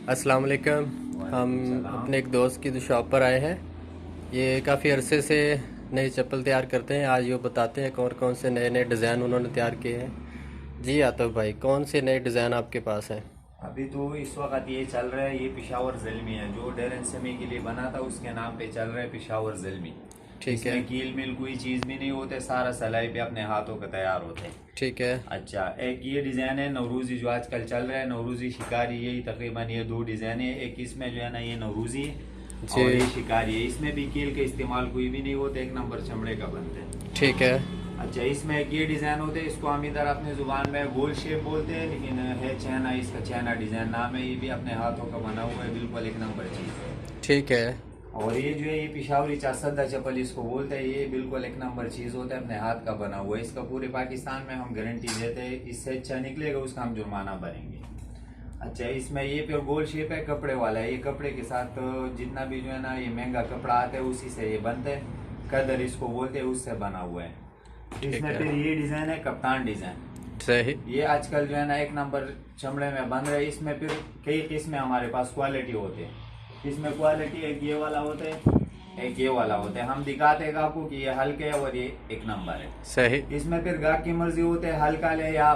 अस्सलाम वालेकुम। हम अपने एक दोस्त की शॉप पर आए हैं। ये काफ़ी अरसे से नई चप्पल तैयार करते हैं। आज ये बताते हैं कौन कौन से नए नए डिज़ाइन उन्होंने तैयार किए हैं। जी आतिफ भाई, कौन से नए डिज़ाइन आपके पास हैं? अभी तो इस वक्त ये चल रहा है, ये पिशावर ज़िल्मी है जो डेरन समी के लिए बना था, उसके नाम पे चल रहा है पिशावर ज़िल्मी। ठीक है। इसमें कील मिल कोई चीज़ भी नहीं होते, सारा सिलाई पे अपने हाथों का तैयार होते हैं। ठीक है। अच्छा, एक ये डिज़ाइन है नवरूज़ी जो आजकल चल रहा है, नवरूज़ी शिकारी, यही तकरीबन ये दो डिज़ाइन है। एक इसमें जो है ना ये नवरूज़ी है और ये जी। शिकारी है। इसमें भी कील का इस्तेमाल कोई भी नहीं होता, एक नंबर चमड़े का बनते हैं। ठीक है। अच्छा, इसमें एक ये डिज़ाइन होते हैं, इसको हम इधर अपने ज़ुबान में गोल शेप बोलते हैं, लेकिन है चैना, इसका चैना डिज़ाइन नाम है। ये भी अपने हाथों का बना हुआ है, बिल्कुल एक नंबर चीज़ है। ठीक है। और ये जो है ये पिशावरी चासदा चप्पल इसको बोलते हैं, ये बिल्कुल एक नंबर चीज़ होता है, अपने हाथ का बना हुआ है। इसका पूरे पाकिस्तान में हम गारंटी देते हैं, इससे अच्छा निकलेगा उसका हम जुर्माना भरेंगे। अच्छा, इसमें ये फिर गोल शेप है, कपड़े वाला है। ये कपड़े के साथ जितना भी जो है ना ये महंगा कपड़ा आता है उसी से ये बनते हैं, कदर इसको बोलते हैं, उससे बना हुआ है। इसमें है। फिर ये डिज़ाइन है कप्तान डिज़ाइन। सही। ये आजकल जो है ना एक नंबर चमड़े में बन रहे हैं। इसमें फिर कई किस्में हमारे पास क्वालिटी होते हैं। इसमें क्वालिटी एक ये वाला होता है, एक ये वाला होता है। हम दिखाते हैं आपको कि ये हल्के है और ये एक नंबर है। सही। इसमें फिर गाहक की मर्जी होते है, हल्का ले या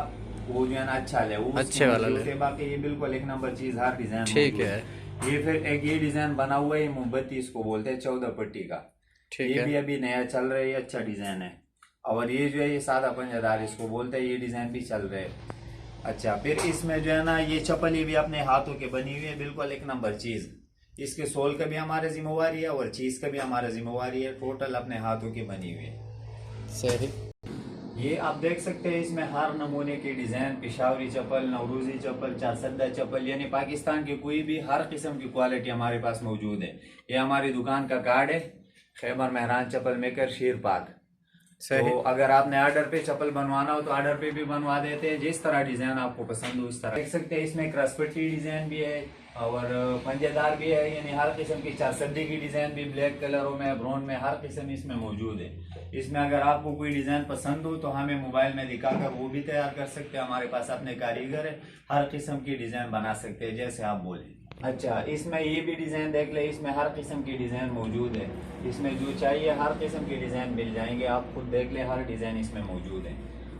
वो जो है ना अच्छा ले, वो अच्छे वाला ले। होते है। बाकी ये बिल्कुल एक नंबर चीज, हर डिजाइन ठीक मौजूद है। है। ये फिर एक ये डिजाइन बना हुआ है, मोमबत्ती इसको बोलते हैं, 14 पट्टी का। ठीक ये है। भी अभी नया चल रहा है, ये अच्छा डिजाइन है। और ये जो है ये सादा पंजादार इसको बोलते हैं, ये डिजाइन भी चल रहे है। अच्छा, फिर इसमें जो है ना ये चप्पल भी अपने हाथों के बनी हुई है, बिल्कुल एक नंबर चीज। इसके सोल का भी हमारे जिम्मेवारी है और चीज का भी हमारा जिम्मेवारी है, टोटल अपने हाथों की बनी हुई है। सही। ये आप देख सकते हैं, इसमें हर नमूने की डिजाइन, पिशावरी चप्पल, नवरूजी चप्पल, चारसद्दा चप्पल, यानी पाकिस्तान की कोई भी हर किस्म की क्वालिटी हमारे पास मौजूद है। ये हमारी दुकान का कार्ड है, खैबर मेहरान चप्पल मेकर, शीर पाक। सही। तो अगर आपने ऑर्डर पे चप्पल बनवाना हो तो ऑर्डर पे भी बनवा देते हैं, जिस तरह डिजाइन आपको पसंद हो उस तरह। देख सकते हैं इसमें क्रॉसपट्टी डिजाइन भी है और पंजेदार भी है, यानी हर किस्म की चारसद्दी की डिजाइन भी ब्लैक कलरों में, ब्राउन में, हर किस्म इसमें मौजूद है। इसमें अगर आपको कोई डिजाइन पसंद हो तो हमें मोबाइल में दिखाकर वो भी तैयार कर सकते हैं। हमारे पास अपने कारीगर है, हर किस्म की डिजाइन बना सकते हैं जैसे आप बोले। अच्छा, इसमें ये भी डिजाइन देख ले, इसमें हर किस्म की डिजाइन मौजूद है। इसमें जो चाहिए हर किस्म की डिजाइन मिल जाएंगे, आप खुद देख ले, हर डिजाइन इसमें मौजूद है।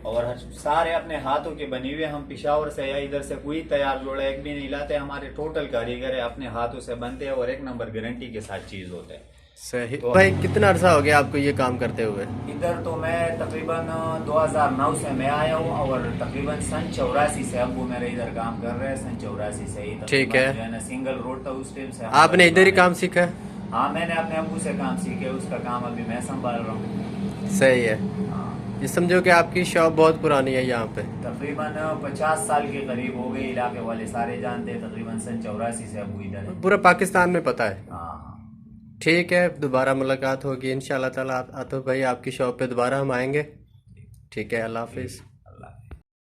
और सारे अपने हाथों के बने हुए, हम पिशावर से या इधर से कोई तैयार जोड़ा एक भी नहीं लाते। हमारे टोटल कारीगर है, अपने हाथों से बनते हैं और एक नंबर गारंटी के साथ चीज होते हैं। सही। तो भाई कितना अरसा हो गया आपको ये काम करते हुए? इधर तो मैं तकरीबन 2009 से मैं आया हूँ और तकरीबन सन 84 से अबू मेरे इधर काम कर रहे हैं। सन 84 से ही ठीक है। जो है ना सिंगल रोड था उस टाइम से। आपने इधर ही काम सीखा है? हाँ, मैंने अपने अबू से काम सीखे, उसका काम अभी मैं संभाल रहा हूँ। सही है। हाँ, ये समझो कि आपकी शॉप बहुत पुरानी है यहाँ पे। तकरीबन 50 साल के करीब हो गए, इलाके वाले सारे जानते हैं। तकरीबन सन 84 से अबू इधर है। पूरा पाकिस्तान में पता है। हाँ हाँ। ठीक है, दोबारा मुलाकात होगी इंशाल्लाह ताला। आतिफ भाई आपकी शॉप पे दोबारा हम आएंगे। ठीक है, अल्लाह हाफिज़।